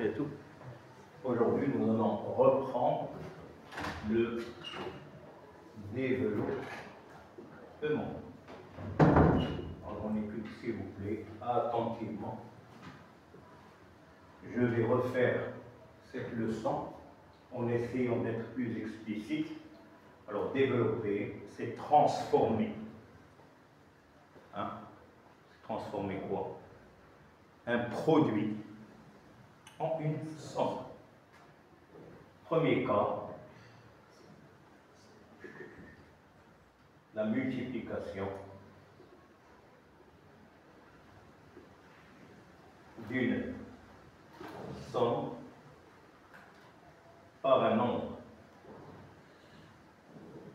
C'est tout. Aujourd'hui, nous allons reprendre le développement. Alors, on écoute, s'il vous plaît, attentivement. Je vais refaire cette leçon en essayant d'être plus explicite. Alors, développer, c'est transformer. Hein? Transformer quoi? Un produit en une somme. Premier cas, la multiplication d'une somme par un nombre.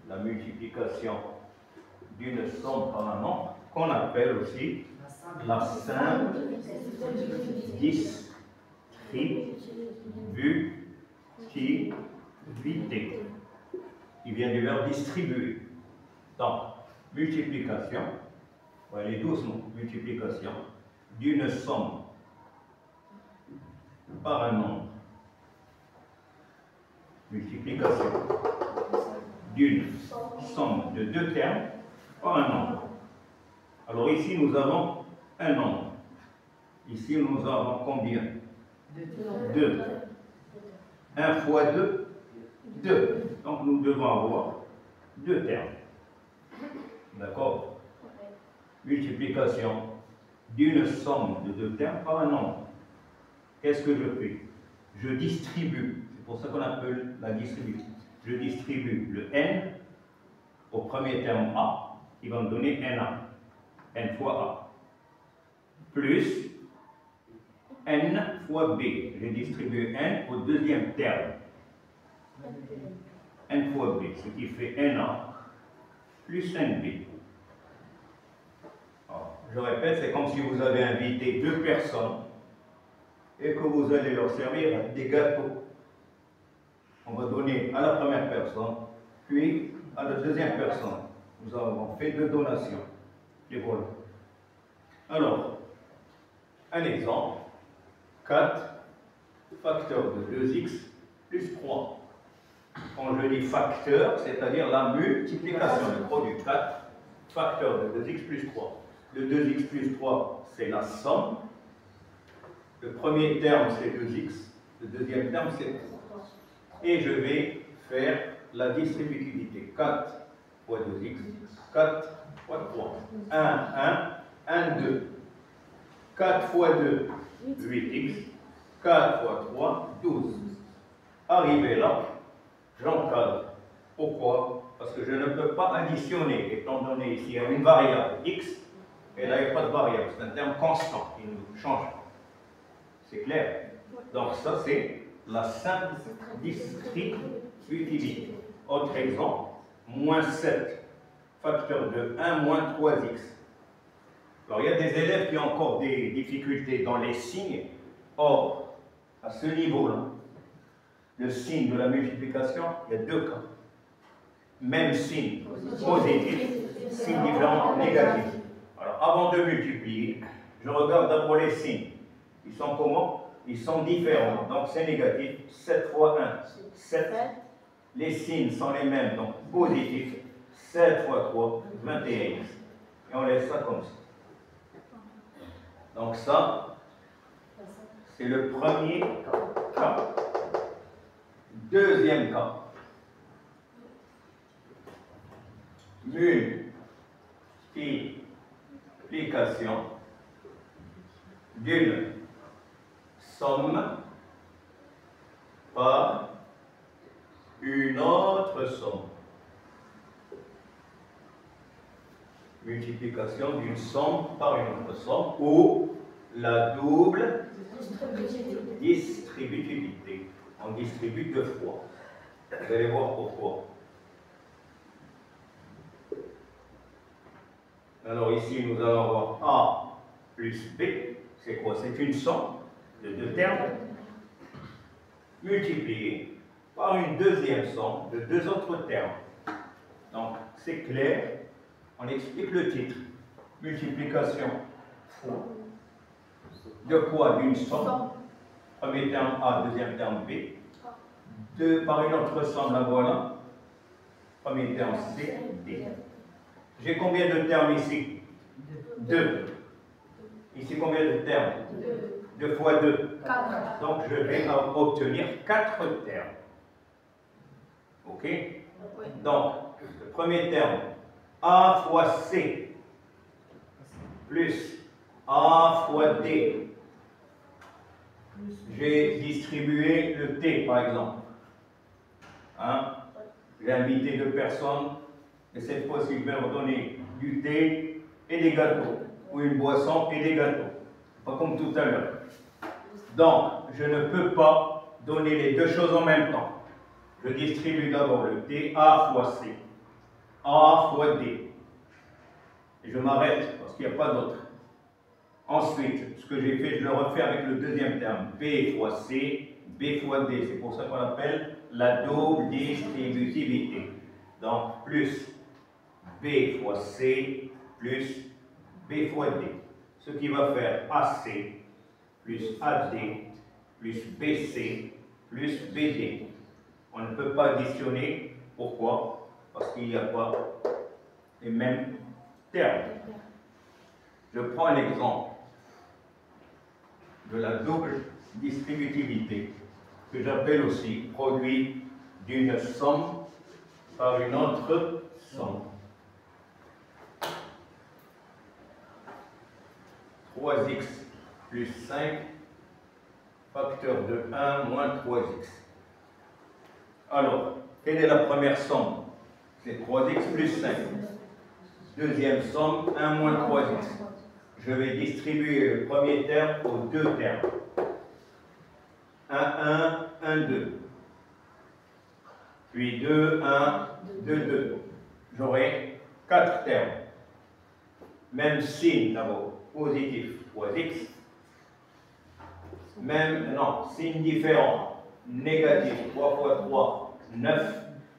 La multiplication d'une somme par un nombre, qu'on appelle aussi la simple distributivité, qui vient du verbe distribuer. Donc, multiplication, on va aller doucement, multiplication d'une somme par un nombre. Multiplication d'une somme de deux termes par un nombre. Alors ici, nous avons un nombre. Ici, nous avons combien? 2. 1 fois 2, 2. Donc, nous devons avoir deux termes. D'accord? Multiplication d'une somme de deux termes par un nombre. Qu'est-ce que je fais? Je distribue. C'est pour ça qu'on appelle la distribution. Je distribue le n au premier terme a, qui va me donner na. N fois a. Plus n fois b. Je distribue n au deuxième terme. N fois b, ce qui fait na plus nb. Alors, je répète, c'est comme si vous avez invité deux personnes et que vous allez leur servir des gâteaux. On va donner à la première personne, puis à la deuxième personne. Nous avons fait deux donations. Et voilà. Alors, un exemple. 4 facteur de 2x plus 3. Quand je dis facteur, c'est-à-dire la multiplication, le produit 4 facteur de 2x plus 3. Le 2x plus 3, c'est la somme. Le premier terme, c'est 2x. Le deuxième terme, c'est 3. Et je vais faire la distributivité. 4 fois 2x, 4 fois 3. 1, 1, 2. 4 fois 2, 8x. 4 fois 3, 12. Arrivé là, j'encadre. Pourquoi? Parce que je ne peux pas additionner, étant donné ici il y a une variable x, et là il n'y a pas de variable, c'est un terme constant qui ne change pas. C'est clair? Donc ça c'est la simple distributivité. Autre exemple, moins 7, facteur de 1 moins 3x. Alors il y a des élèves qui ont encore des difficultés dans les signes. Or, à ce niveau-là, le signe de la multiplication, il y a deux cas. Même signe positif, signe différent négatif. Alors avant de multiplier, je regarde d'abord les signes. Ils sont comment? Ils sont différents. Donc c'est négatif. 7 fois 1, 7. Les signes sont les mêmes, donc positif. 7 fois 3, 21. Et on laisse ça comme ça. Donc ça, c'est le premier cas. Deuxième cas. Multiplication d'une somme par une autre somme. Multiplication d'une somme par une autre somme ou la double distributivité. On distribue deux fois. Vous allez voir pourquoi. Alors ici, nous allons avoir A plus B. C'est quoi? C'est une somme de deux termes multipliée par une deuxième somme de deux autres termes. Donc, c'est clair. On explique le titre. Multiplication fois. De quoi? D'une somme. Premier terme A, deuxième terme B. 2 par une autre somme, la voilà. Premier terme C, D. J'ai combien de termes ici? 2. Ici, combien de termes? 2 fois 2. 4. Donc, je vais obtenir 4 termes. OK? Donc, le premier terme, A fois C, plus A fois D. J'ai distribué le T, par exemple. Hein? J'ai invité 2 personnes, et cette fois-ci, je vais leur donner du thé et des gâteaux, ou une boisson et des gâteaux. Pas comme tout à l'heure. Donc, je ne peux pas donner les deux choses en même temps. Je distribue d'abord le T, A fois C, A fois D. Et je m'arrête parce qu'il n'y a pas d'autre. Ensuite, ce que j'ai fait, je le refais avec le deuxième terme, B fois C, B fois D. C'est pour ça qu'on appelle la double distributivité. Donc, plus B fois C, plus B fois D. Ce qui va faire AC, plus AD, plus BC, plus BD. On ne peut pas additionner. Pourquoi? Parce qu'il n'y a pas les mêmes termes. Je prends l'exemple de la double distributivité, que j'appelle aussi produit d'une somme par une autre somme. 3x plus 5, facteur de 1 moins 3x. Alors, quelle est la première somme? C'est 3x plus 5. Deuxième somme, 1 moins 3x. Je vais distribuer le premier terme aux deux termes. 1, 1, 1, 2. Puis 2, 1, 2, 2. J'aurai 4 termes. Même signe d'abord, positif, 3x. Même, non, signe différent, négatif, 3 fois 3, 9,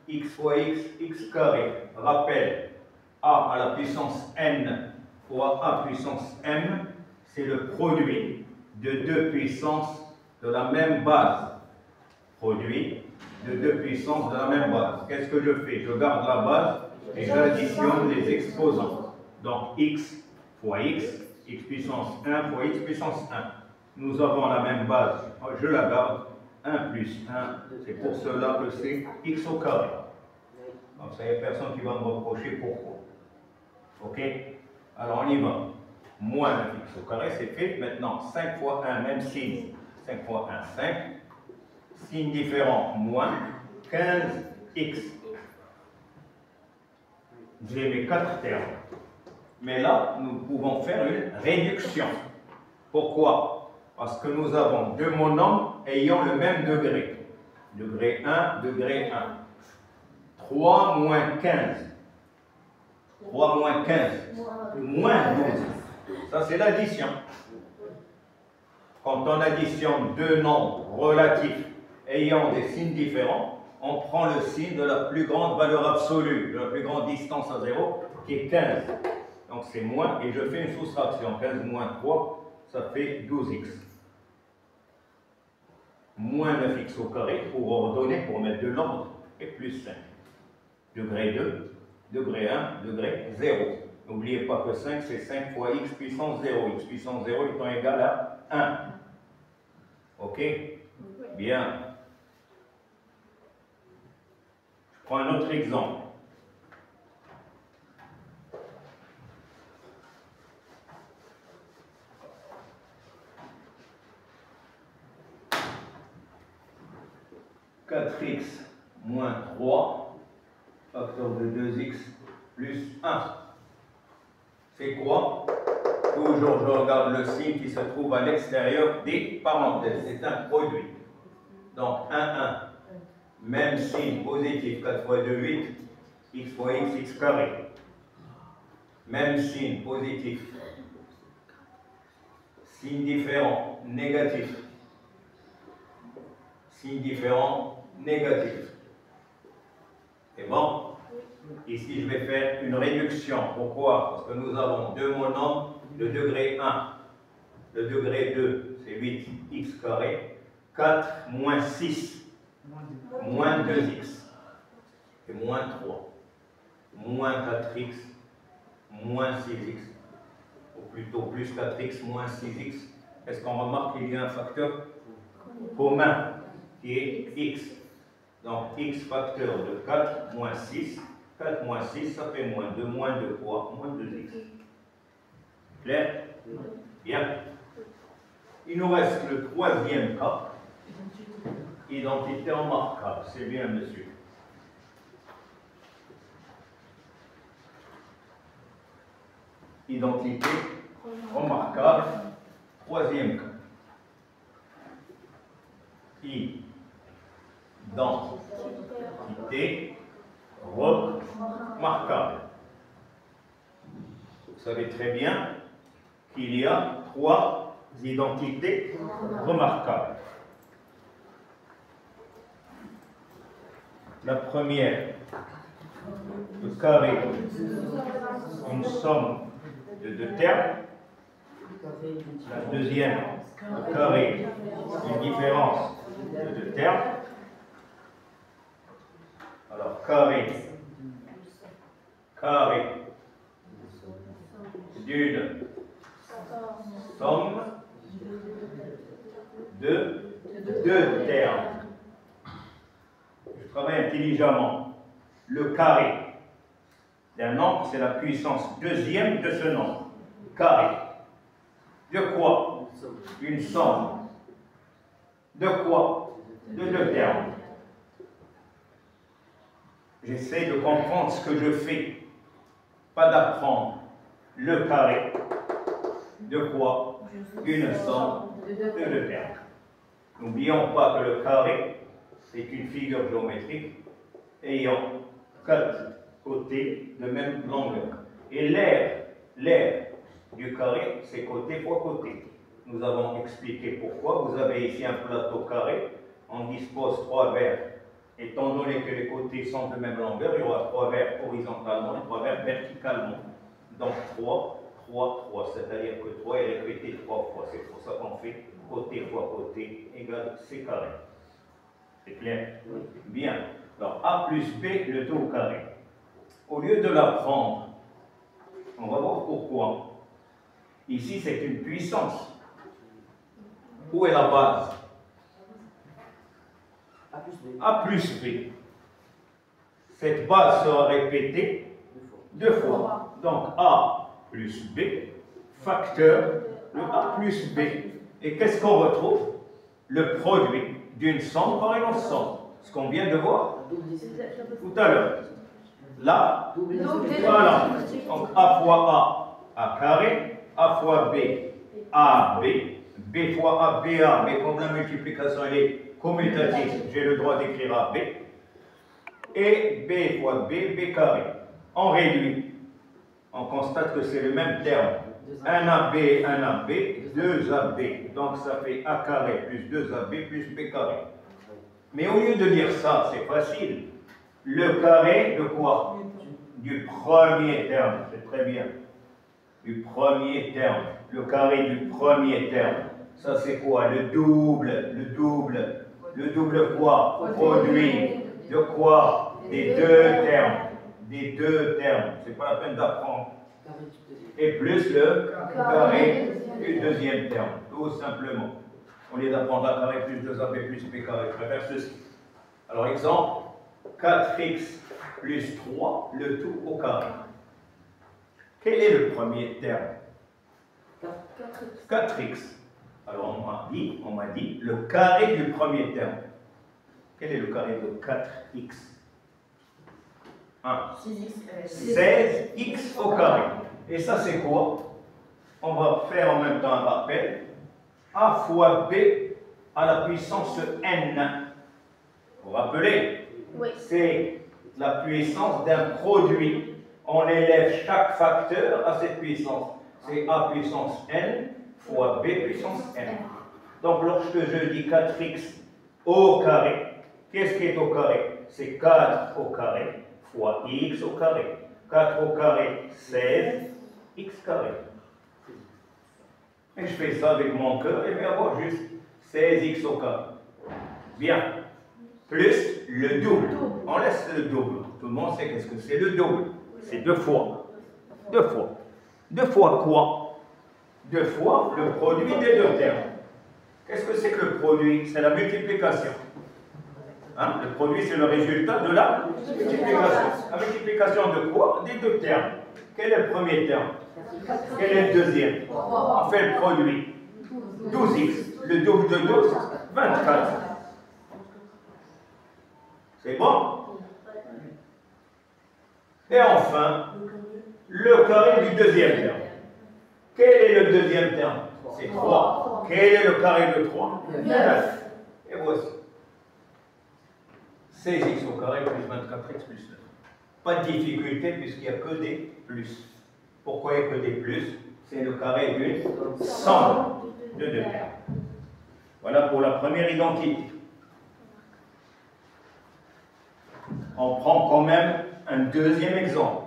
x fois x, x carré. Rappel, a à la puissance n fois a puissance m, c'est le produit de deux puissances de la même base. Produit de deux puissances de la même base. Qu'est-ce que je fais? Je garde la base et j'additionne les exposants. Donc x fois x, x puissance 1 fois x puissance 1. Nous avons la même base, je la garde, 1 plus 1, c'est pour cela que c'est x au carré. Donc ça, il n'y a personne qui va me reprocher pourquoi. Ok? Alors on y va. Moins 9x au carré, c'est fait. Maintenant, 5 fois 1, même signe. 5 fois 1, 5. Signe différent, moins 15x. J'ai mes 4 termes. Mais là, nous pouvons faire une réduction. Pourquoi? Parce que nous avons deux monomes ayant le même degré. Degré 1, degré 1. 3 moins 15. 3 moins 15. Moins 12. Ça, c'est l'addition. Quand on additionne deux nombres relatifs ayant des signes différents, on prend le signe de la plus grande valeur absolue, de la plus grande distance à 0, qui est 15. Donc c'est moins, et je fais une soustraction. 15 moins 3, ça fait 12x. Moins 9x au carré, pour ordonner, pour mettre de l'ordre, et plus 5. Degré 2, degré 1, degré 0. N'oubliez pas que 5, c'est 5 fois x puissance 0. X puissance 0 étant égal à 1. Ok? Bien. Je prends un autre exemple. « 4x moins 3, facteur de 2x plus 1. » C'est quoi? Toujours, je regarde le signe qui se trouve à l'extérieur des parenthèses. C'est un produit. Donc, 1, 1. Même signe positif, 4 fois 2, 8. X fois x, x carré. Même signe positif. Signe différent, négatif. Signe différent, négatif. C'est bon? Ici, je vais faire une réduction. Pourquoi? Parce que nous avons deux monomes de degré 1. Le degré 2, c'est 8x carré. 4 moins 6, moins 2x, et moins 3, moins 4x, moins 6x, ou plutôt plus 4x, moins 6x. Est-ce qu'on remarque qu'il y a un facteur commun qui est x? Donc x facteur de 4 moins 6, 4 moins 6, ça fait moins 2 quoi? Moins 2x. Clair? Bien. Il nous reste le troisième cas. Identité remarquable. C'est bien, monsieur. Identité remarquable. Troisième cas. Identité remarquable. Vous savez très bien qu'il y a trois identités remarquables. La première, le carré, une somme de deux termes. La deuxième, le carré, une différence de deux termes. Alors, carré d'une somme de deux termes. Je travaille intelligemment. Le carré d'un nombre, c'est la puissance deuxième de ce nombre. Carré. De quoi? Une somme. De quoi? De deux termes. J'essaie de comprendre ce que je fais, pas d'apprendre. Le carré. De quoi? Une somme de deux termes. N'oublions pas que le carré est une figure géométrique ayant quatre côtés de même longueur. Et l'aire du carré, c'est côté fois côté. Nous avons expliqué pourquoi. Vous avez ici un plateau carré, on dispose trois verres. Étant donné que les côtés sont de même longueur, il y aura trois verres horizontalement et trois verres verticalement. Donc 3, 3, 3, c'est-à-dire que 3 est répété 3 fois. C'est pour ça qu'on fait côté fois côté égale C carré. C'est clair? Oui. Bien. Alors A plus B, le tout au carré. Au lieu de la prendre, on va voir pourquoi. Ici, c'est une puissance. Où est la base? A plus B. Cette base sera répétée deux fois. Donc A plus B, facteur de A plus B. Et qu'est-ce qu'on retrouve? Le produit d'une somme par une autre somme. Ce qu'on vient de voir tout à l'heure. Là, voilà. Donc A fois A carré, A fois B, AB, B fois A, BA, mais comme la multiplication elle est commutative, j'ai le droit d'écrire AB, et B fois B, B carré. On réduit, on constate que c'est le même terme. 1AB, 1AB, 2AB. Donc ça fait A carré plus 2AB plus B carré. Mais au lieu de dire ça, c'est facile. Le carré de quoi? Du premier terme, c'est très bien. Du premier terme. Le carré du premier terme. Ça c'est quoi? Le double. Le double quoi? Produit. De quoi? Des deux termes. Des deux termes. C'est pas la peine d'apprendre. Et plus le carré du deuxième terme. Tout simplement. Au lieu d'apprendre A carré plus 2AB plus B carré, je vais faire ceci. Alors exemple, 4x plus 3, le tout au carré. Quel est le premier terme? 4x. Alors on m'a dit le carré du premier terme. Quel est le carré de 4x? 1. 16x au carré. Et ça c'est quoi? On va faire en même temps un rappel. A fois B à la puissance n. Vous vous rappelez? Oui. C'est la puissance d'un produit. On élève chaque facteur à cette puissance. C'est A puissance n fois B puissance n. Donc lorsque je dis 4x au carré, qu'est-ce qui est au carré? C'est 4 au carré fois x au carré. 4 au carré, 16 x carré. Et je fais ça avec mon cœur et je vais avoir juste 16x au carré. Bien. Plus le double. On laisse le double. Tout le monde sait qu'est-ce que c'est le double. C'est 2 fois. 2 fois. 2 fois quoi? 2 fois le produit des deux termes. Qu'est-ce que c'est que le produit? C'est la multiplication. Hein? Le produit, c'est le résultat de la multiplication. La multiplication de quoi? Des deux termes. Quel est le premier terme? Quel est le deuxième? On fait le produit. 12x. Le double de 12, 24. C'est bon? Et enfin, le carré du deuxième terme. Quel est le deuxième terme? C'est 3. Quel est le carré de 3? 9. Et voici. 16x au carré plus 24x plus 9. Pas de difficulté puisqu'il n'y a que des plus. Pourquoi il n'y a que des plus? C'est le carré d'une somme de deux termes. Voilà pour la première identité. On prend quand même un deuxième exemple.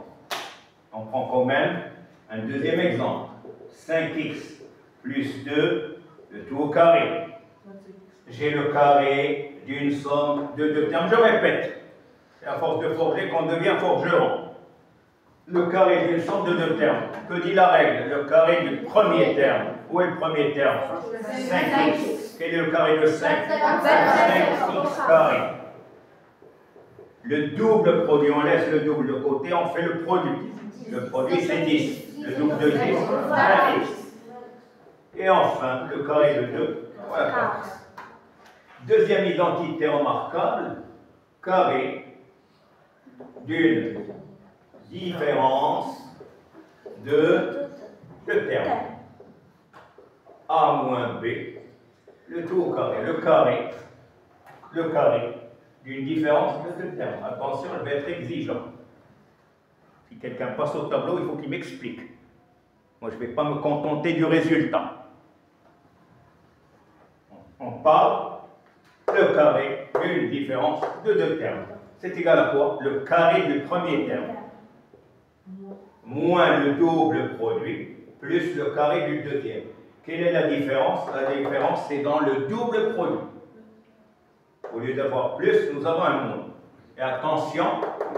On prend quand même un deuxième exemple. 5x plus 2, le tout au carré. J'ai le carré d'une somme de deux termes. Je répète, c'est à force de forger qu'on devient forgeron. Le carré d'une somme de deux termes. Que dit la règle? Le carré du premier terme. Où est le premier terme? 5x. Quel est le carré de 5? 5x carré. Le double produit, on laisse le double de côté, on fait le produit. Le produit, c'est 10. Le double de 10, 20x. Et enfin, le carré de 2, voilà 4. Deuxième identité remarquable, carré d'une différence de deux termes. A moins B, le tout au carré. Le carré d'une différence de deux termes. Attention, je vais être exigeant. Si quelqu'un passe au tableau, il faut qu'il m'explique. Moi, je ne vais pas me contenter du résultat. On parle le carré d'une différence de deux termes. C'est égal à quoi? Le carré du premier terme moins le double produit plus le carré du deuxième. Quelle est la différence? La différence, c'est dans le double produit. Au lieu d'avoir plus, nous avons un moins. Et attention,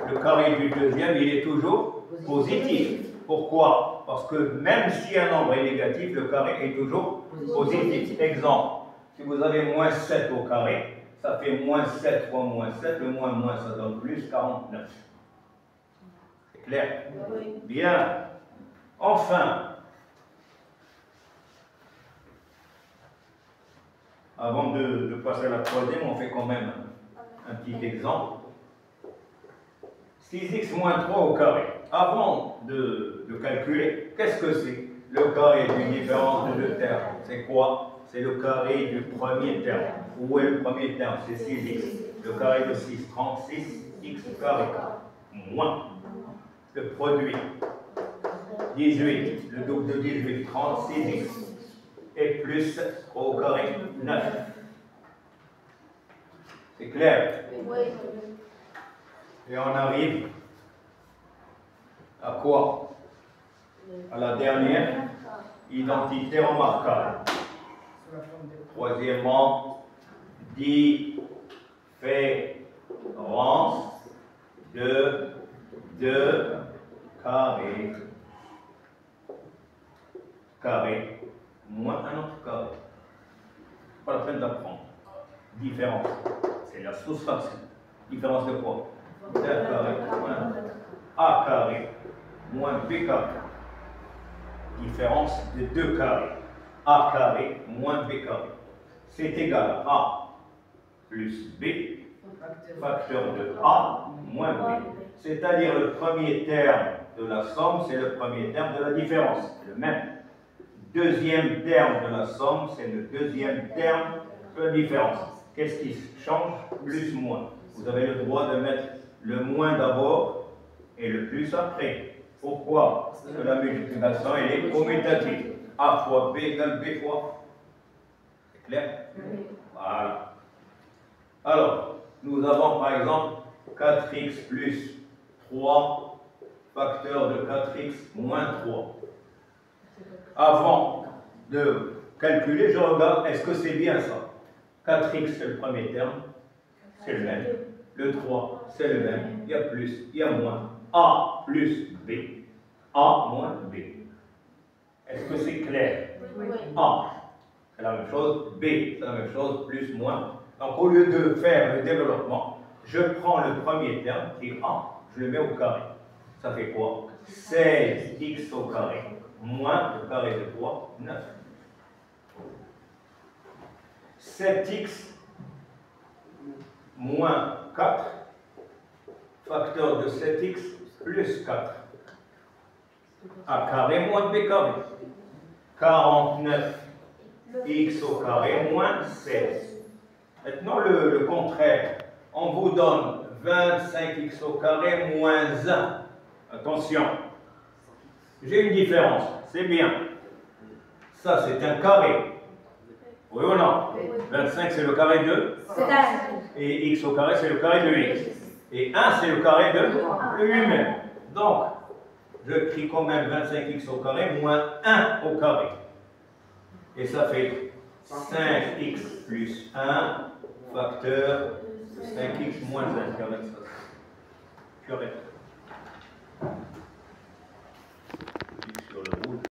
le carré du deuxième, il est toujours positif. Pourquoi? Parce que même si un nombre est négatif, le carré est toujours positif. Exemple, si vous avez moins 7 au carré, ça fait moins 7 fois moins 7, le moins, ça donne plus 49. C'est clair? Oui. Bien. Enfin, avant de passer à la troisième, on fait quand même un petit exemple. 6x moins 3 au carré. Avant de calculer, qu'est-ce que c'est? Le carré d'une différence de deux termes. C'est quoi? C'est le carré du premier terme. Où est le premier terme? C'est 6x. Le carré de 6, 36x carré. Moins le produit. 18. Le double de 18, 36x. Et plus 3 au carré, 9. C'est clair? Oui. Et on arrive à quoi? À la dernière identité remarquable. Troisièmement, différence de deux carrés. Carré moins un autre carré. Pas la peine d'apprendre. Différence. C'est la soustraction. Différence de quoi? R carré moins A carré moins B carré. Différence de deux carrés. A carré moins B carré. C'est égal à A plus B, facteur de A moins B. C'est-à-dire le premier terme de la somme, c'est le premier terme de la différence. C'est le même. Deuxième terme de la somme, c'est le deuxième terme de la différence. Qu'est-ce qui change? Plus, moins. Vous avez le droit de mettre le moins d'abord et le plus après. Pourquoi? Parce que la multiplication, elle est commutative. A fois B égale B fois. C'est clair? Voilà. Alors, nous avons par exemple 4x plus 3, facteur de 4x moins 3. Avant de calculer, je regarde, est-ce que c'est bien ça? 4x, c'est le premier terme, c'est le même. Le 3, c'est le même. Il y a plus, il y a moins. A plus B. A moins B. Est-ce que c'est clair? Oui. A, c'est la même chose. B, c'est la même chose. Plus, moins. Donc, au lieu de faire le développement, je prends le premier terme, qui est A, je le mets au carré. Ça fait quoi? 16x au carré, moins le carré de 3, 9. 7x moins 4, facteur de 7x plus 4. A carré moins b carré. 49x au carré moins 16. Maintenant, le contraire. On vous donne 25x au carré moins 1. Attention. J'ai une différence. C'est bien. Ça, c'est un carré. Oui ou non? 25, c'est le carré de? Et x au carré, c'est le carré de x. Et 1, c'est le carré de lui-même. Donc, je crie quand même 25x au carré moins 1 au carré. Et ça fait 5x plus 1 facteur 5x moins 1 carré. Correct.